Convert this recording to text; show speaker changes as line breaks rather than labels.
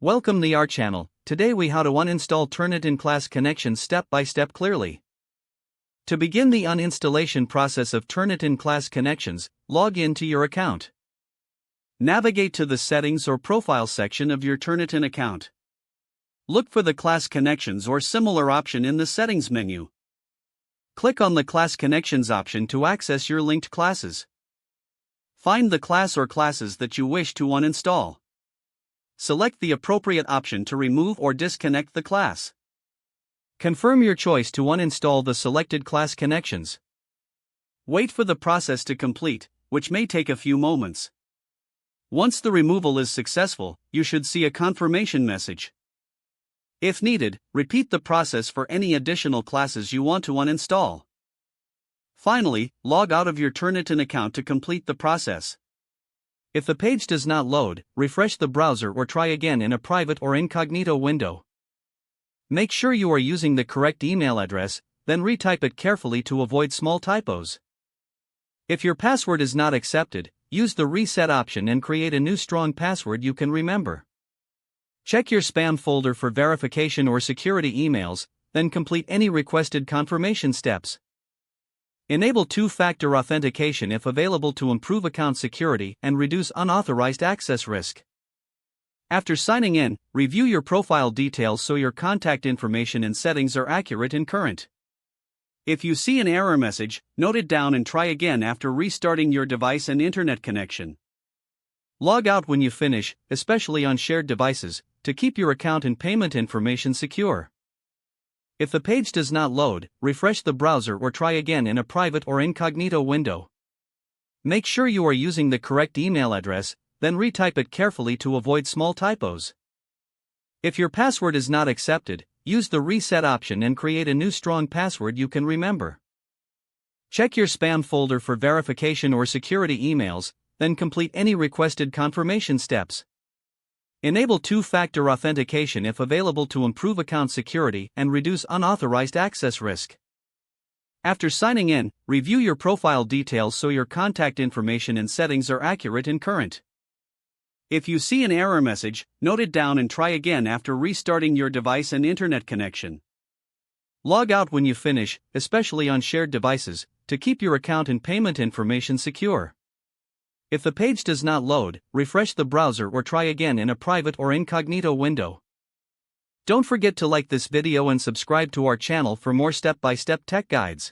Welcome to our channel. Today we how to uninstall Turnitin class connections step by step clearly. To begin the uninstallation process of Turnitin class connections, log in to your account. Navigate to the settings or profile section of your Turnitin account. Look for the class connections or similar option in the settings menu. Click on the class connections option to access your linked classes. Find the class or classes that you wish to uninstall. Select the appropriate option to remove or disconnect the class. Confirm your choice to uninstall the selected class connections. Wait for the process to complete, which may take a few moments. Once the removal is successful, you should see a confirmation message. If needed, repeat the process for any additional classes you want to uninstall. Finally, log out of your Turnitin account to complete the process. If the page does not load, refresh the browser or try again in a private or incognito window. Make sure you are using the correct email address, then retype it carefully to avoid small typos. If your password is not accepted, use the reset option and create a new strong password you can remember. Check your spam folder for verification or security emails, then complete any requested confirmation steps. Enable two-factor authentication if available to improve account security and reduce unauthorized access risk. After signing in, review your profile details so your contact information and settings are accurate and current. If you see an error message, note it down and try again after restarting your device and internet connection. Log out when you finish, especially on shared devices, to keep your account and payment information secure. If the page does not load, refresh the browser or try again in a private or incognito window. Make sure you are using the correct email address, then retype it carefully to avoid small typos. If your password is not accepted, use the reset option and create a new strong password you can remember. Check your spam folder for verification or security emails, then complete any requested confirmation steps. Enable two-factor authentication if available to improve account security and reduce unauthorized access risk. After signing in, review your profile details so your contact information and settings are accurate and current. If you see an error message, note it down and try again after restarting your device and internet connection. Log out when you finish, especially on shared devices, to keep your account and payment information secure. If the page does not load, refresh the browser or try again in a private or incognito window. Don't forget to like this video and subscribe to our channel for more step-by-step tech guides.